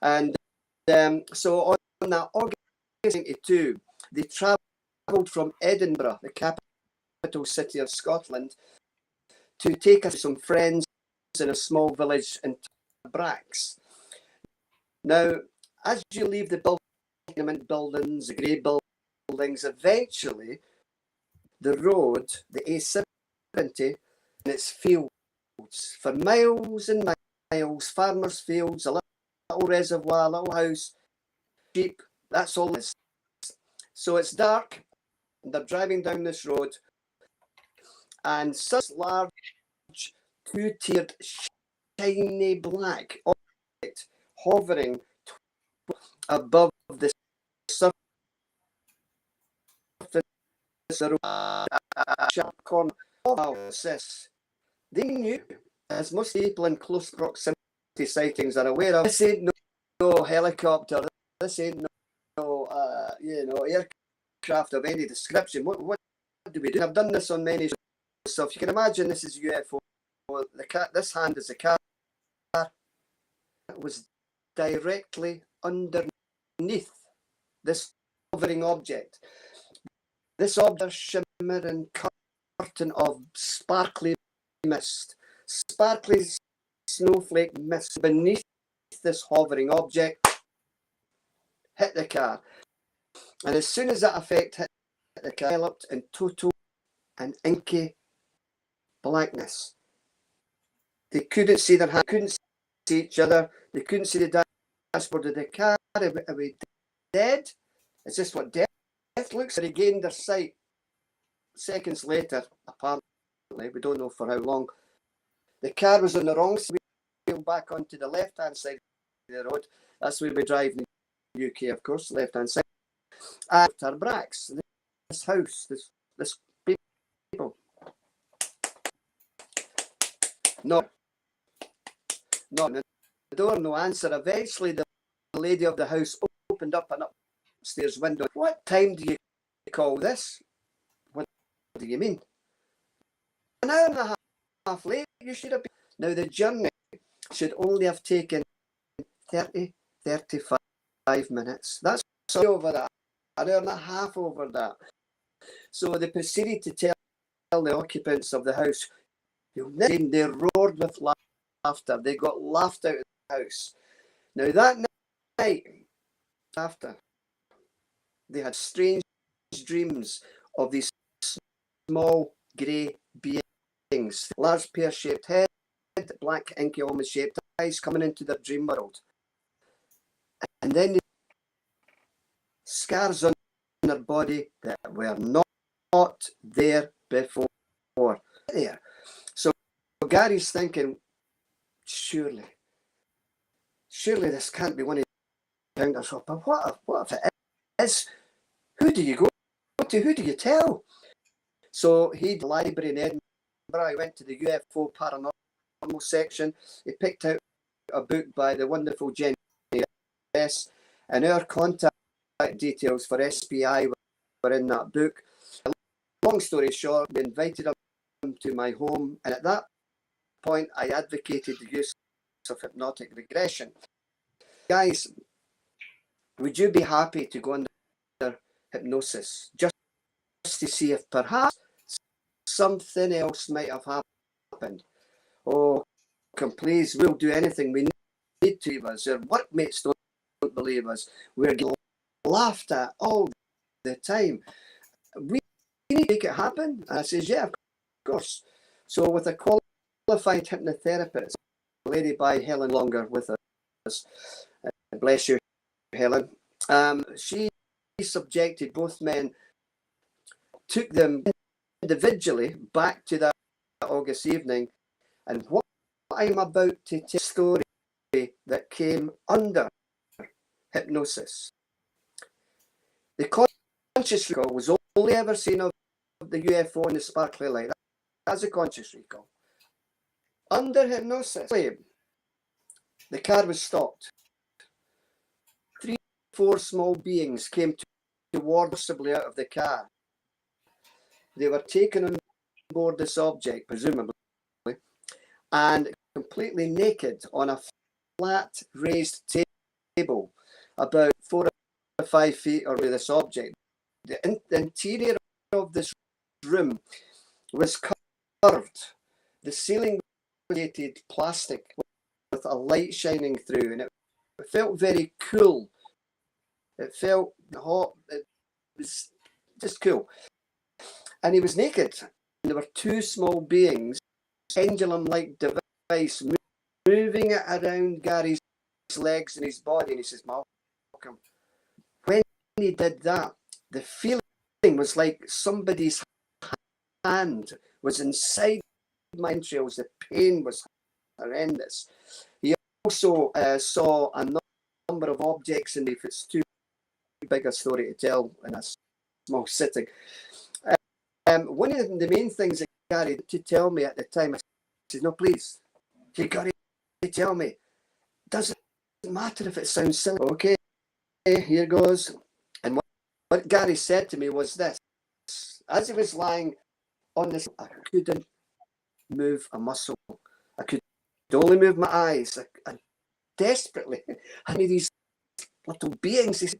And so on that August 92, they travelled from Edinburgh, the capital city of Scotland, to take us to some friends in a small village in Brax. Now, as you leave the tenement buildings, the grey buildings, eventually the road, the A70, and its fields for miles and miles, farmers' fields, a little reservoir, a little house, sheep, that's all it is. So it's dark, and they're driving down this road, and such large, two-tiered, shiny black object hovering above the surface of a sharp corner of this. They knew, as most people in close proximity sightings are aware of, this ain't no helicopter, this ain't no aircraft of any description. What do we do? I've done this on many shows, so if you can imagine, this is UFO. This hand is a car. It was directly underneath this hovering object. This object shimmering curtain of sparkly mist, sparkly snowflake mist beneath this hovering object hit the car. And as soon as that effect hit the car, developed in total and inky blackness. They couldn't see their hand, couldn't see each other, they couldn't see the dashboard of the car. Are we dead? Is this what death looks like? They regained their sight seconds later, apparently, we don't know for how long. The car was on the wrong side, wheel back onto the left-hand side of the road. That's where we drive in the UK, of course, left-hand side. And Brax, this house, this people. No, the door, no answer. Eventually, the lady of the house opened up an upstairs window. What time do you call this? What do you mean? An hour and a half late, you should have been. Now, the journey should only have taken 35 minutes. That's over that. An hour and a half over that. So they proceeded to tell the occupants of the house, they roared with laughter. They got laughed out of the house. Now that night after, they had strange dreams of these small grey beings, large pear-shaped head, black inky almond shaped eyes coming into their dream world. And then scars on their body that were not there before. There. So Gary's thinking, surely this can't be one of the founders. But what if it is? Who do you go to? Who do you tell? So he the library in Edinburgh. He went to the UFO Paranormal section. He picked out a book by the wonderful Jenny S. And our contact details for SPI were in that book. Long story short, we invited him to my home, and at that point I advocated the use of hypnotic regression. Guys, would you be happy to go under hypnosis just to see if perhaps something else might have happened? Oh, come please, we'll do anything we need to. Us, our workmates don't believe us. We're getting laughed at all the time. We need to make it happen. And I says, yeah, of course. So with a qualified hypnotherapist, a lady by Helen Longer with us, bless you, Helen, she subjected both men, took them individually back to that August evening, and what I'm about to tell story that came under hypnosis. The conscious recall was only ever seen of the UFO and the sparkly light. That's a conscious recall. Under hypnosis, the car was stopped. 3 or 4 small beings came toward possibly out of the car. They were taken on board this object, presumably, and completely naked on a flat raised table about 4 or 5 feet away this object. The interior of this room was curved. The ceiling was plastic with a light shining through, and it felt very cool. It felt hot. It was just cool. And he was naked. And there were 2 small beings, pendulum-like device, moving it around Gary's legs and his body. And he says, Malcolm, when he did that, the feeling was like somebody's hand was inside my entrails. The pain was horrendous. He also saw a number of objects in the, if it's too big a story to tell in a small sitting. One of the main things that Gary to tell me at the time, I said, no, please, you got to tell me. Doesn't matter if it sounds silly. Okay, here goes. And what Gary said to me was this. As he was lying on this, I couldn't move a muscle. I could only move my eyes. I desperately, I need these little beings,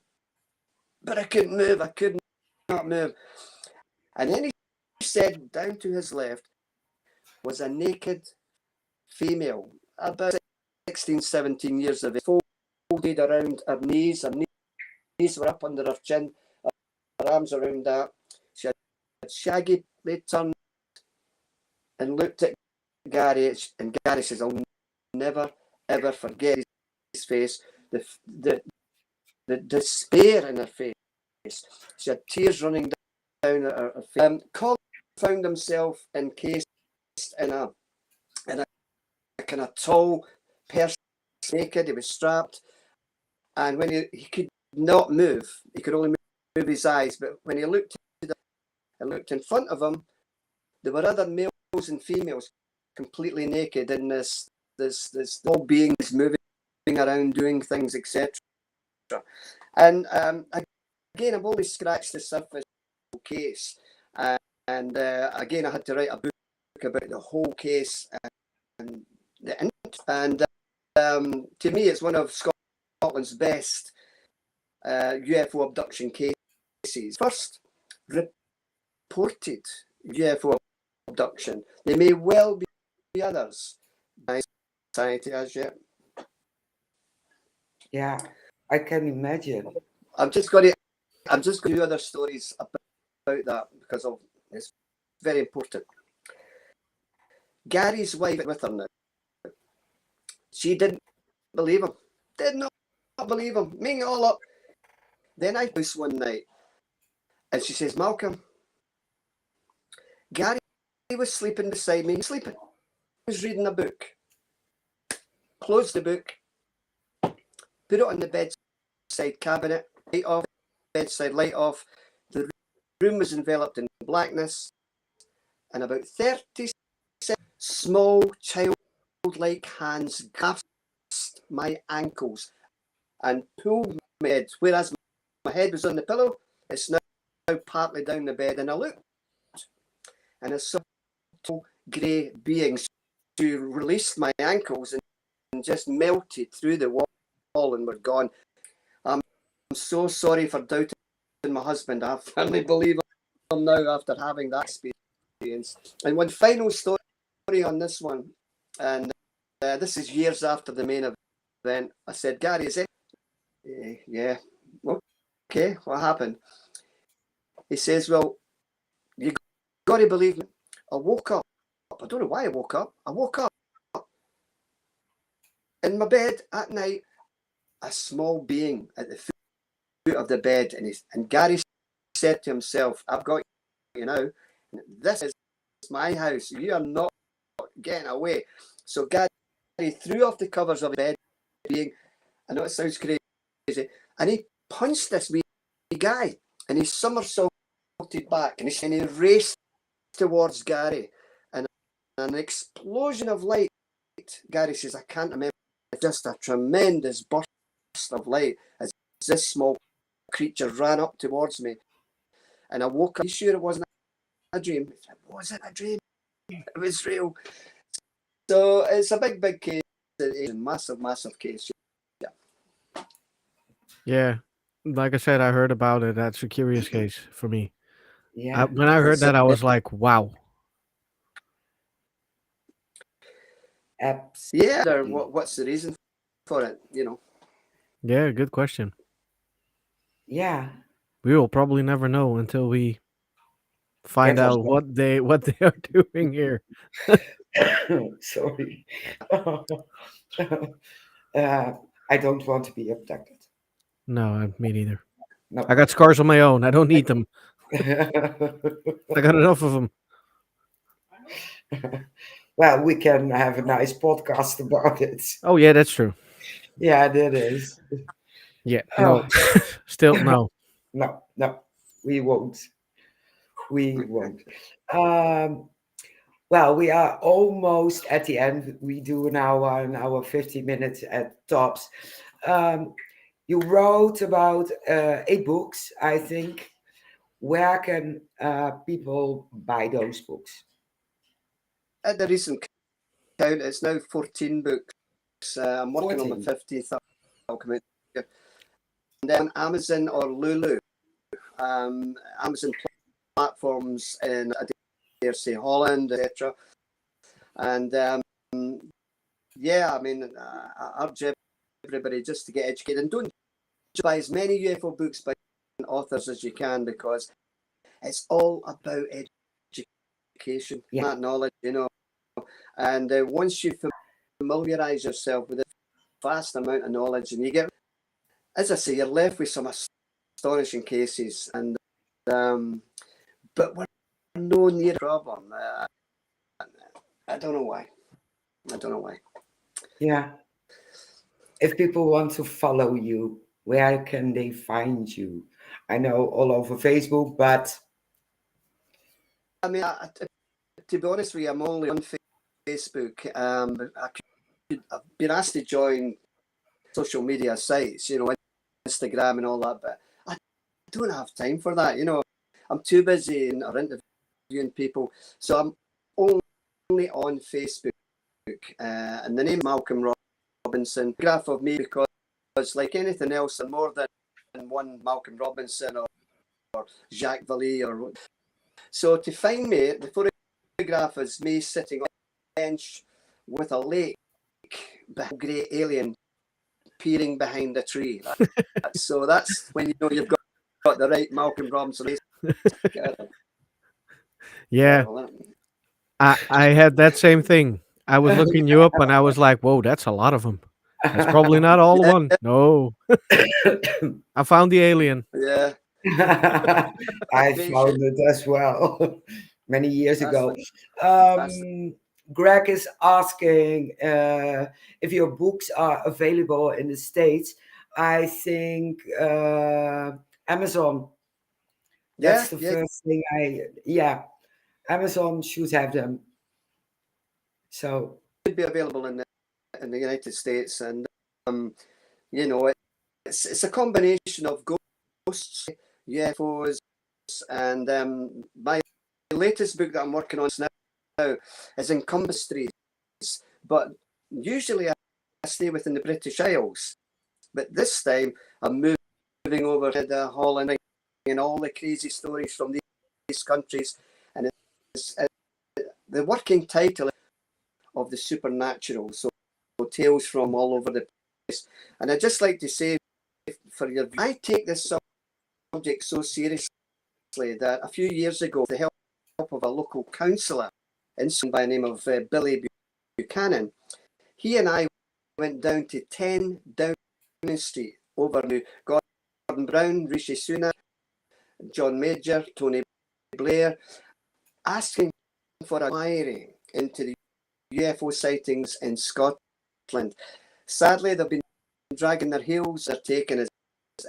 but I couldn't move. I could not move. And then he said, down to his left was a naked female, about 16, 17 years of age, folded around her knees. Her knees were up under her chin, her arms around that. She had shaggy, they turned and looked at Gary, and Gary says, I'll never, ever forget his face, the despair in her face. She had tears running down her face. Colin found himself encased in a kind of tall person, naked. He was strapped, and when he could not move, he could only move his eyes. But when he looked and looked in front of him, there were other males and females completely naked in this all beings moving around, doing things, etc. And again, I've only scratched the surface of the case, and again, I had to write a book about the whole case and to me, it's one of Scotland's best UFO abduction cases. First reported UFO abduction. There may well be others by society as yet. Yeah, I can imagine. I'm just going to do other stories about that because it's very important. Gary's wife with her now. She didn't believe him. Did not believe him. Making it all up. Then I was one night, and she says, Malcolm, Gary was sleeping beside me. Sleeping. He was reading a book. Closed the book. Put it on the bedside cabinet. Light off. Bedside light off. The room was enveloped in blackness, and about 30 small childlike hands grasped my ankles and pulled my head. Whereas my head was on the pillow, it's now partly down the bed, and I looked, and I saw two grey beings who released my ankles and just melted through the wall and were gone. I'm so sorry for doubting my husband. I firmly believe him now after having that experience. And one final story on this one, and this is years after the main event. I said, Gary, is it? Yeah. Okay, what happened? He says, well, you got to believe me. I woke up. I don't know why I woke up. I woke up in my bed at night, a small being at the foot of the bed, and Gary said to himself, I've got you now. This is my house. You are not getting away. So Gary threw off the covers of the bed. being. I know it sounds crazy, and he punched this wee guy, and he somersaulted back, and he raced towards Gary, and an explosion of light. Gary says, I can't remember, just a tremendous burst of light as this small creature ran up towards me, and I woke up. Are you sure it wasn't a dream? Was it a dream? It was real. So it's a big case. It's a massive case. Yeah. Like I said, I heard about it. That's a curious case for me. Yeah. When I heard that, I was like, wow. Absolutely. Yeah. What's the reason for it? Yeah, good question. Yeah. We will probably never know until we find Get us out what they are doing here. Sorry. I don't want to be abducted. No, me neither. No. I got scars on my own. I don't need them. I got enough of them. Well, we can have a nice podcast about it. Oh yeah, that's true. Yeah, that is. Yeah, no, still no. No, we won't. We won't. Well, we are almost at the end. We do an hour 50 minutes at tops. You wrote about 8 books, I think. Where can people buy those books? At the recent count, it's now 14 books. I'm working on the 15th. That'll come out. And then Amazon or Lulu. Amazon platforms in, I dare say, Holland, etc. And yeah, I mean, I urge everybody just to get educated, and don't buy as many UFO books by authors as you can, because it's all about education, that knowledge, and once you familiarize yourself with a vast amount of knowledge, and you get, as I say, you're left with some astonishing cases, and but we're no near a problem. I don't know why. Yeah. If people want to follow you, where can they find you? I know all over Facebook, but I mean, to be honest with you, I'm only on Facebook. I've been asked to join social media sites, Instagram and all that, but I don't have time for that. I'm too busy or interviewing people, so I'm only on Facebook. And the name Malcolm Robinson, graph of me, because like anything else, I'm more than one Malcolm Robinson or Jacques Vallée or. So to find me, the photograph is me sitting on a bench with a lake, a grey alien peering behind a tree. So that's when you know you've got the right Malcolm Robinson. Yeah, I had that same thing. I was looking you up, and I was like, "Whoa, that's a lot of them." That's probably not all one. No, I found the alien. Yeah. I found it as well many years ago. Greg is asking if your books are available in the States. I think Amazon. That's the first thing Amazon should have them. So it should be available in the United States, and it's a combination of ghosts, UFOs, and my latest book that I'm working on now is in Mysteries, but usually I stay within the British Isles, but this time I'm moving over to the Holland and all the crazy stories from these countries, and the working title of the supernatural, so tales from all over the place. And I'd just like to say, I take this subject so seriously that a few years ago, with the help of a local councillor by the name of Billy Buchanan, he and I went down to 10 Downing Street, over to Gordon Brown, Rishi Sunak, John Major, Tony Blair, asking for an inquiry into the UFO sightings in Scotland. Sadly, there have been dragging their heels. They're taking as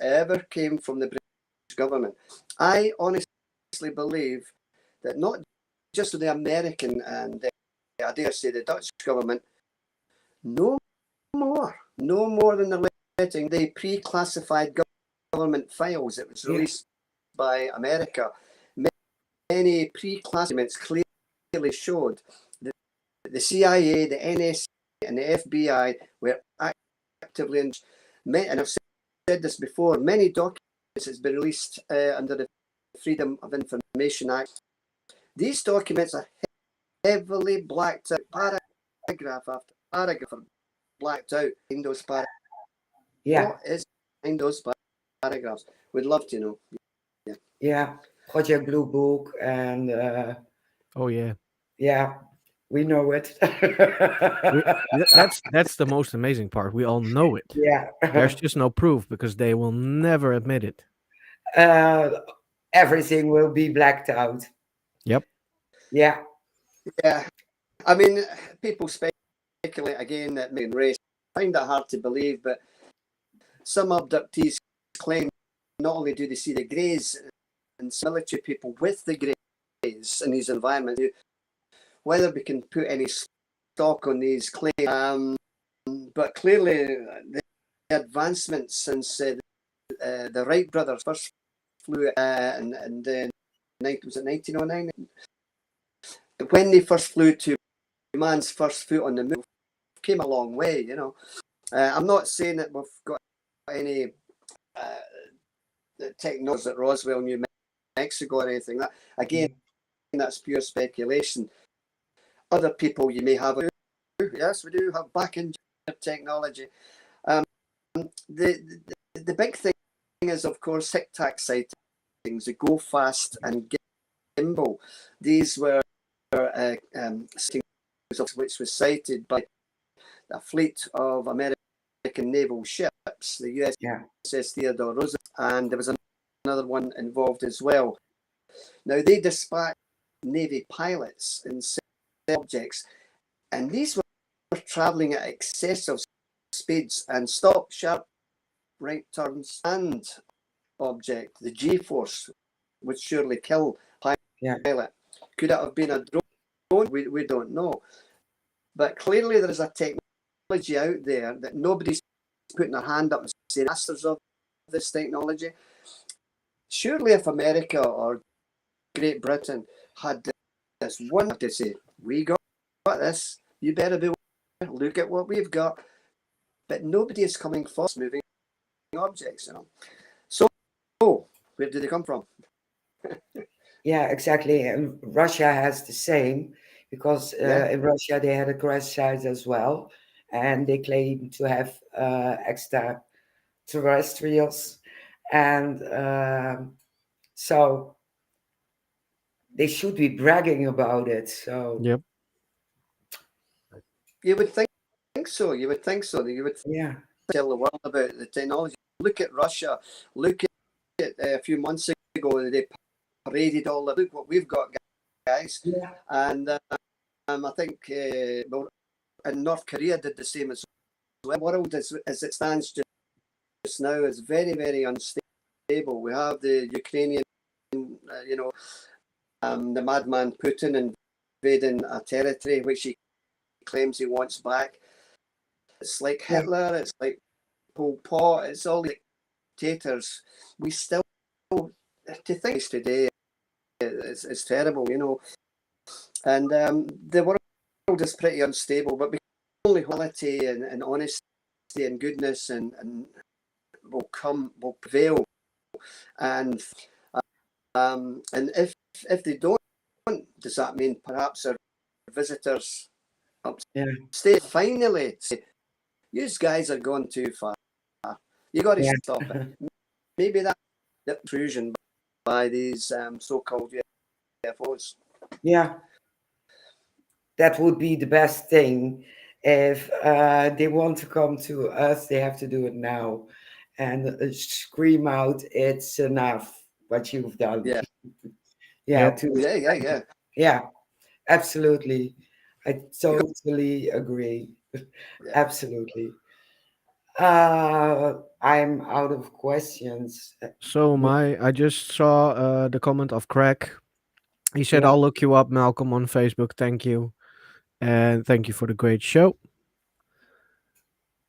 ever came from the British government. I honestly believe that not just the American and I dare say the Dutch government, no more than they're letting the pre-classified government files that was released by America. Many pre-classified documents clearly showed that the CIA, the NSA, and the FBI were actively and I've said this before, many documents has been released under the Freedom of Information Act. These documents are heavily blacked out, paragraph after paragraph are blacked out in those paragraphs. What is in those paragraphs? We'd love to know. Yeah, Project Blue Book, and Oh yeah. we know it. That's the most amazing part. We all know it. Yeah. There's just no proof because they will never admit it. Everything will be blacked out. Yep. Yeah. Yeah. I mean, people speculate again that main race. I find that hard to believe, but some abductees claim not only do they see the greys and military people with the greys in these environments, whether we can put any stock on these claims, but clearly the advancements since the Wright brothers first flew and was it 1909? When they first flew to man's first foot on the moon, came a long way, you know. I'm not saying that we've got any technology at Roswell, New Mexico, or anything. That again, that's pure speculation. Other people you may have, yes, we do have back in technology. The big thing is, of course, Tic Tac sightings. The Go Fast and Gimbal. These were sightings which was cited by a fleet of American naval ships, the USS Theodore Roosevelt, and there was another one involved as well. Now, they dispatched Navy pilots and objects, and these were travelling at excessive speeds and stop, sharp right turns, and object, the G-force, would surely kill pilot. Could it have been a drone? We don't know. But clearly there is a technology out there that nobody's putting their hand up and saying masters of this technology. Surely if America or Great Britain had this one to say, we got this, you better be aware, look at what we've got. But nobody is coming forward moving objects, you know. So where did they come from? Yeah, exactly. And Russia has the same, because in Russia they had a crash site as well, and they claim to have extraterrestrials, and so they should be bragging about it. So Yep. You would think so. You would think so. You would tell the world about the technology. Look at Russia. Look at a few months ago, they paraded all the, look what we've got, guys. Yeah. And I think and North Korea did the same as well. The world, as it stands just now, is very, very unstable. We have the Ukrainian, the madman Putin invading a territory which he claims he wants back. It's like Hitler, it's like Pol Pot, it's all dictators. We still, to think today, it's terrible, you know. And the world is pretty unstable, but because only quality and honesty and goodness and will prevail. And if they don't, does that mean perhaps our visitors upstate finally say, you guys are going too far. You got to stop it. Maybe that intrusion by these so-called UFOs. Yeah, that would be the best thing. If they want to come to us, they have to do it now and scream out, "It's enough what you've done." Yeah, absolutely. I totally agree. Absolutely. I'm out of questions. So I just saw the comment of Craig. He said, Yeah. "I'll look you up, Malcolm, on Facebook. Thank you, and thank you for the great show."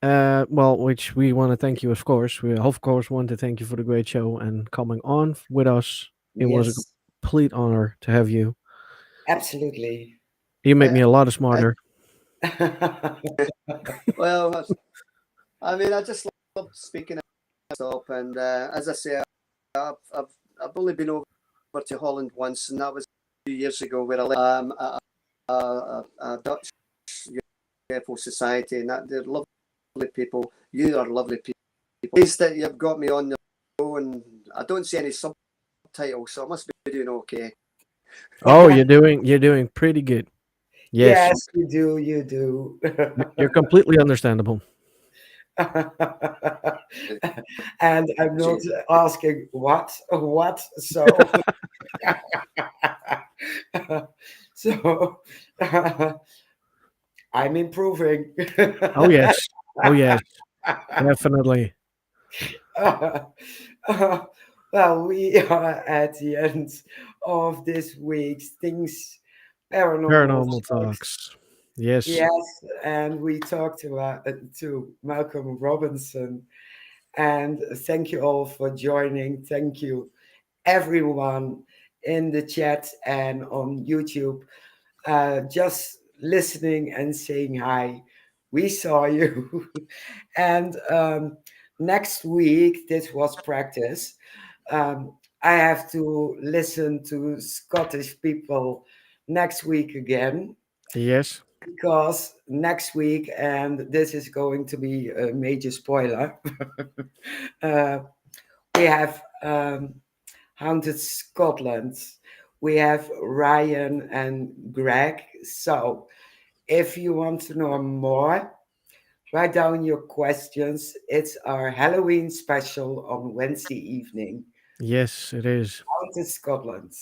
Well, which we want to thank you, of course. We of course want to thank you for the great show and coming on with us. It was a Yes, complete honor to have you. absolutely. You made Uh, me a lot I, smarter. well, I mean, I just love speaking at stop, and as I say, I've, I've I've only been over to Holland once, and that was a few years ago, where I lived a Dutch UFO society, and that they're lovely people. You are lovely people. Pleased that you've got me on the show, and I don't see any subtitles, so I must be doing okay. Oh, you're doing pretty good. Yes, Yes, you do, you do. you're completely understandable. And I'm not asking what, so so I'm improving. Oh yes, oh yes, definitely. Well, we are at the end of this week's Things Paranormal Paranormal Talks. talks. Yes, Yes, and we talked to Malcolm Robinson. And thank you all for joining. Thank you, everyone in the chat and on YouTube, just listening and saying hi. We saw you. And next week, this was practice. Um, I have to listen to Scottish people next week again yes, because next week, and this is going to be a major spoiler, uh, we have Haunted Scotland. We have Ryan and Greg. So if you want to know more, write down your questions. It's our Halloween special on Wednesday evening, yes, it is. Haunted Scotland.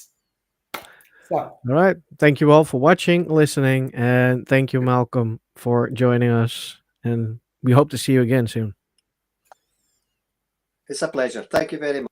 So All right. Thank you all for watching, listening, and thank you, Malcolm, for joining us. And we hope to see you again soon. It's a pleasure. Thank you very much.